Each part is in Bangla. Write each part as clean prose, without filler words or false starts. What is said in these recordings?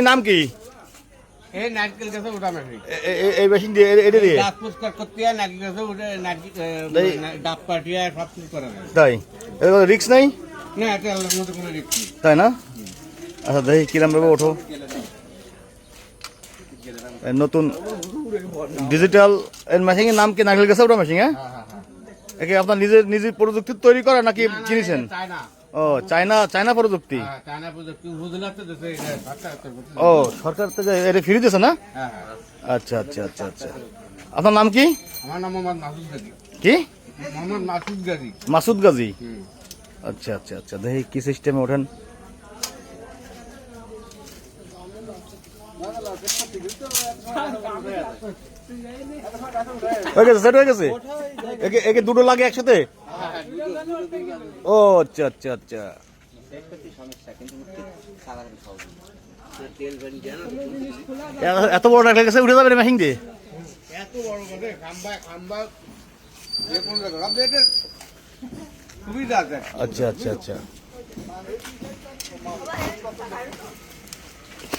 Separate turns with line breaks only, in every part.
নাম কি?
এই নারকেল গাছে ওঠা মেশিন।
এই মেশিন দিয়ে এটা দিয়ে
গাছ পরিষ্কার করতে হয়, নারকেল গাছে উঠে ডাব পাঠিয়ে সব কিছু করা যায়।
তাই রিক্স নাই?
না, এটা আল্লাহর মধ্যে কোনো রিস্ক নেই।
তাই না? আচ্ছা দেখি কিরম ভাবে ওঠো। নতুন ডিজিটাল এর মেশিনের নাম কি? নারকেল গাছে ওঠা মেশিন। হ্যাঁ, একে আপনার নিজের প্রযুক্তি তৈরি করা নাকি কিনেছেন? ও চায়না প্রযুক্তি। ও সরকার থেকে এটা ফ্রি দিয়েছে না? আচ্ছা আচ্ছা আচ্ছা আচ্ছা। আপনার নাম কি?
আমার নাম মোহাম্মদ মাসুদ গাজী।
কি?
মোহাম্মদ মাসুদ গাজী।
মাসুদ গাজী। আচ্ছা আচ্ছা আচ্ছা দেখি কি সিস্টেমে ওঠেন। হয়ে গেছে, সেট হয়ে গেছে। একে দুটো লাগে একসাথে? ও আচ্ছা আচ্ছা আচ্ছা। এত বড় নারকেল গাছে উঠে যাবে মেশিন দিয়ে?
এত বড় করে খাম্বা যে কোনো জায়গা সুবিধা আছে।
আচ্ছা আচ্ছা আচ্ছা,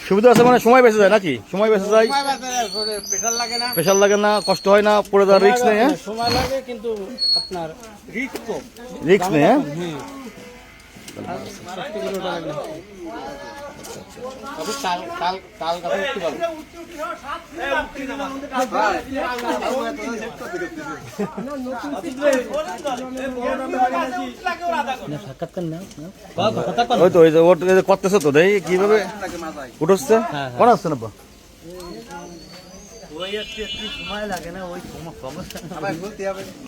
সুবিধা আছে মানে সময় বেঁচে যায় নাকি? সময় বেঁচে যায়,
প্রেশার লাগে না,
প্রেশার লাগে না, কষ্ট হয় না, পড়ে যাওয়ার রিস্ক নেই। হ্যাঁ,
সময় লাগে কিন্তু আপনার রিস্ক কম।
রিস্ক নেই। হ্যাঁ, ওই তো ওই যে করতেছে তো দেখি কিভাবে উঠছে। কোন আসছে না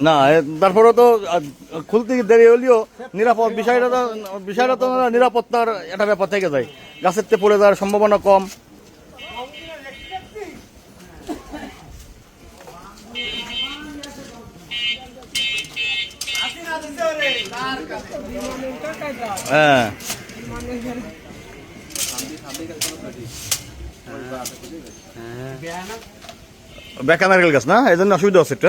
না, তারপরে তো খুলতে দেরি হলেও নিরাপদ বিষয়টা তো নিরাপত্তার একটা ব্যাপার থেকে যায়। গাছের তে পড়ে যাওয়ার সম্ভাবনা কম। হ্যাঁ, বেকা নারকেল গাছ না, এই জন্য অসুবিধা হচ্ছে একটু।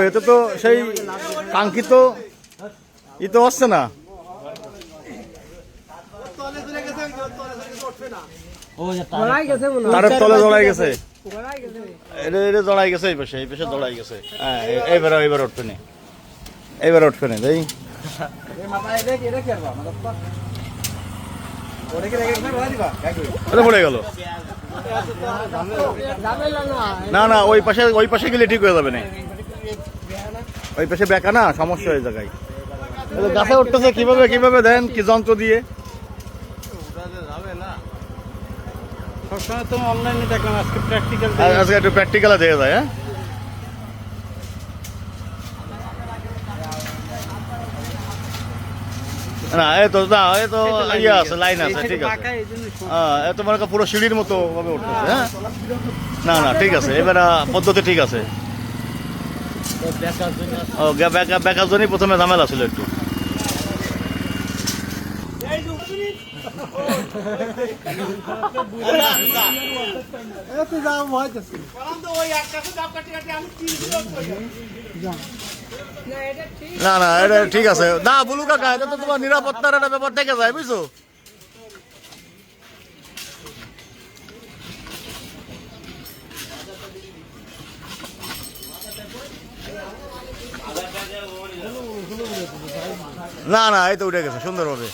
এতে তো সেই কাঙ্ক্ষিত ই তো হচ্ছে না। তার তলে জড়াই গেছে, এটা জড়াই গেছে, এই পাশে জড়াই গেছে। হ্যাঁ, এইবার উঠবে না, এইবার উঠবে না। এই পড়ে গেল। না না, ওই পাশে গেলে ঠিক হয়ে যাবে না, ওই পাশে বেকা না, সমস্যা ওই জায়গায়। গাছে উঠতেছে কিভাবে দেন কি যন্ত্র দিয়ে?
সবসময় তো অনলাইনে দেখলাম, আজকে প্র্যাকটিক্যাল,
আজকে একটু প্র্যাকটিক্যালে দেখা যায়। হ্যাঁ, না এ তো ইয়ে আছে, লাইন আছে, ঠিক আছে। হ্যাঁ, এত মনে কর পুরো সিঁড়ির মতো ভাবে উঠতেছে। হ্যাঁ, না না ঠিক আছে, এবার পদ্ধতি ঠিক আছে। বেকার জন্যই প্রথমে ঝামেলা ছিল একটু। না না, এটা ঠিক আছে না বলু কাকা, এটা তো তোমার নিরাপত্তার একটা ব্যাপার থেকে যায়, বুঝছো? না না, এই তো উঠে গেছে সুন্দরভাবে।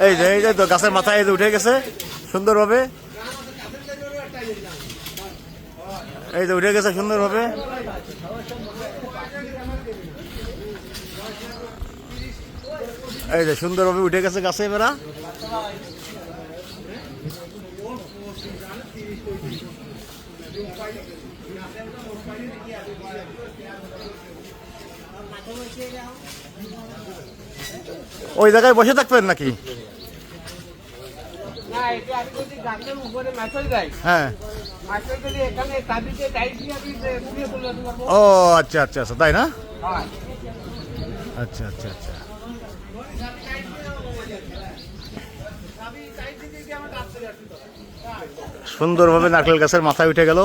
এই যে তো গাছের মাথায় উঠে গেছে সুন্দরভাবে, এই যে উঠে গেছে সুন্দরভাবে। এই যে সুন্দরভাবে উঠে গেছে গাছে বেড়া। ওই জায়গায় বসে থাকবেন নাকি? হ্যাঁ, ও আচ্ছা আচ্ছা আচ্ছা, তাই না? আচ্ছা আচ্ছা আচ্ছা। সুন্দরভাবে নারকেল গাছের মাথায় উঠে গেল।